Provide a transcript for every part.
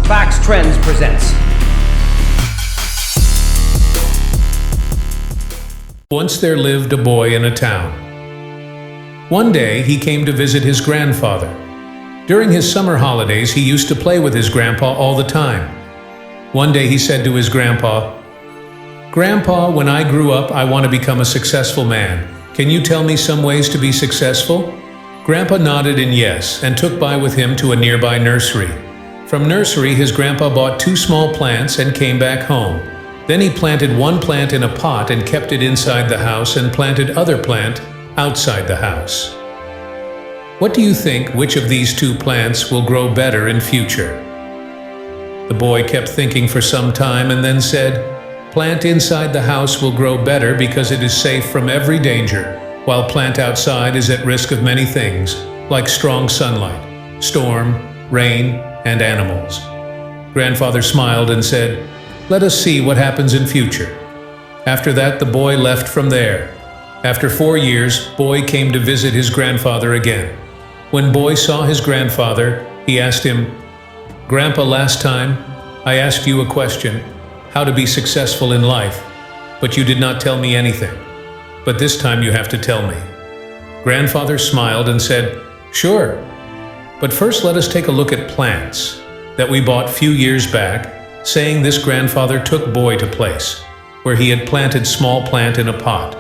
Facts Trends presents. Once there lived a boy in a town. One day he came to visit his grandfather. During his summer holidays, he used to play with his grandpa all the time. One day he said to his grandpa, "Grandpa, when I grew up, I want to become a successful man. Can you tell me some ways to be successful?" Grandpa nodded in yes and took Boy with him to a nearby nursery. From nursery, his grandpa bought 2 small plants and came back home. Then he planted one plant in a pot and kept it inside the house and planted other plant outside the house. What do you think which of these 2 plants will grow better in future? The boy kept thinking for some time and then said, "Plant inside the house will grow better because it is safe from every danger, while plant outside is at risk of many things, like strong sunlight, storm, rain, and animals." Grandfather smiled and said, "Let us see what happens in future." After that, the boy left from there. After 4 years, Boy came to visit his grandfather again. When Boy saw his grandfather, he asked him, "Grandpa, last time, I asked you a question, how to be successful in life, but you did not tell me anything. But this time you have to tell me." Grandfather smiled and said, "Sure. But first let us take a look at plants that we bought few years back," saying this grandfather took Boy to place where he had planted small plant in a pot.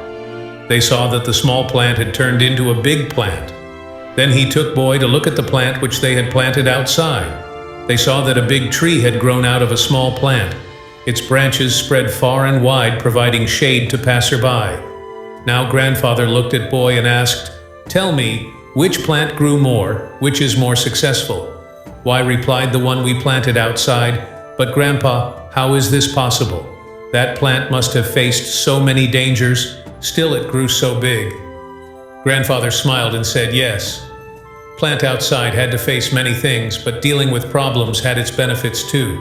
They saw that the small plant had turned into a big plant. Then he took Boy to look at the plant which they had planted outside. They saw that a big tree had grown out of a small plant. Its branches spread far and wide, providing shade to passerby. Now grandfather looked at Boy and asked, "Tell me, which plant grew more, which is more successful?" "Why," replied the one we planted outside, "but Grandpa, how is this possible? That plant must have faced so many dangers, still it grew so big." Grandfather smiled and said, "Yes. Plant outside had to face many things, but dealing with problems had its benefits too.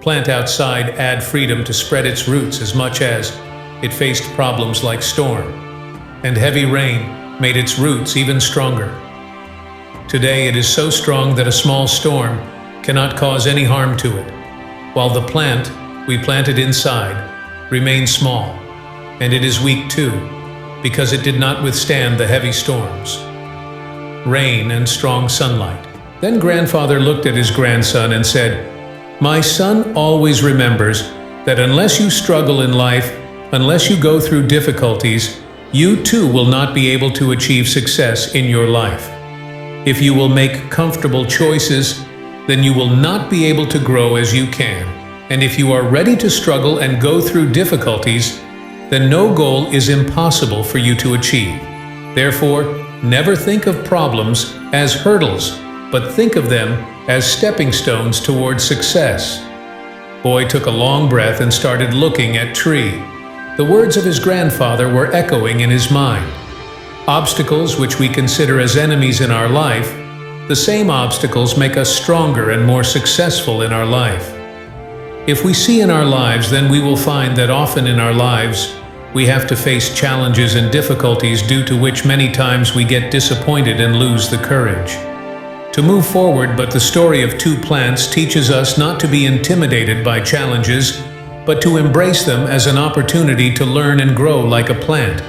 Plant outside had freedom to spread its roots as much as it faced problems like storm, and heavy rain made its roots even stronger. Today it is so strong that a small storm cannot cause any harm to it, while the plant we planted inside remains small, and it is weak too, because it did not withstand the heavy storms, rain, and strong sunlight." Then grandfather looked at his grandson and said, "My son always remembers that unless you struggle in life, unless you go through difficulties, you too will not be able to achieve success in your life. If you will make comfortable choices, then you will not be able to grow as you can. And if you are ready to struggle and go through difficulties, then no goal is impossible for you to achieve. Therefore, never think of problems as hurdles, but think of them as stepping stones towards success." Boy took a long breath and started looking at tree. The words of his grandfather were echoing in his mind. Obstacles which we consider as enemies in our life, the same obstacles make us stronger and more successful in our life. If we see in our lives, then we will find that often in our lives, we have to face challenges and difficulties due to which many times we get disappointed and lose the courage to move forward. But the story of 2 plants teaches us not to be intimidated by challenges, but to embrace them as an opportunity to learn and grow. Like a plant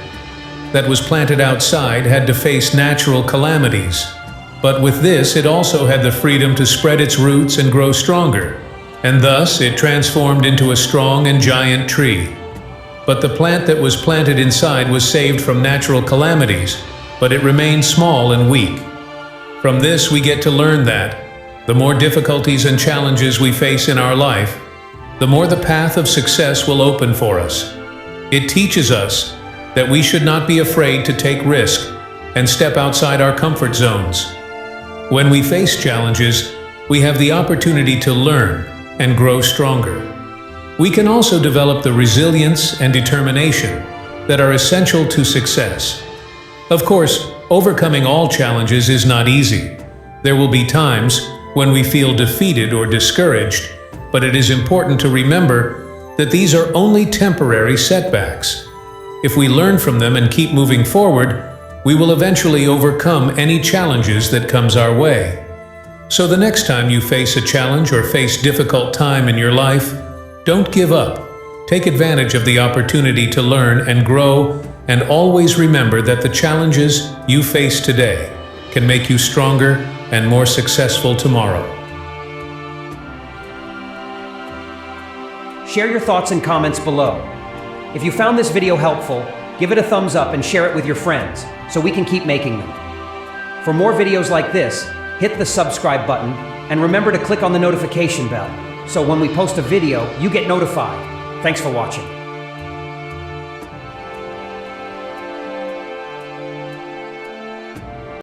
that was planted outside had to face natural calamities, but with this it also had the freedom to spread its roots and grow stronger, and thus it transformed into a strong and giant tree. But the plant that was planted inside was saved from natural calamities, but it remained small and weak. From this we get to learn that the more difficulties and challenges we face in our life, the more the path of success will open for us. It teaches us that we should not be afraid to take risk and step outside our comfort zones. When we face challenges, we have the opportunity to learn and grow stronger. We can also develop the resilience and determination that are essential to success. Of course, overcoming all challenges is not easy. There will be times when we feel defeated or discouraged, but it is important to remember that these are only temporary setbacks. If we learn from them and keep moving forward, we will eventually overcome any challenges that comes our way. So the next time you face a challenge or face difficult time in your life, don't give up. Take advantage of the opportunity to learn and grow, and always remember that the challenges you face today can make you stronger and more successful tomorrow. Share your thoughts and comments below. If you found this video helpful, give it a thumbs up and share it with your friends so we can keep making them. For more videos like this, hit the subscribe button and remember to click on the notification bell so when we post a video, you get notified. Thanks for watching.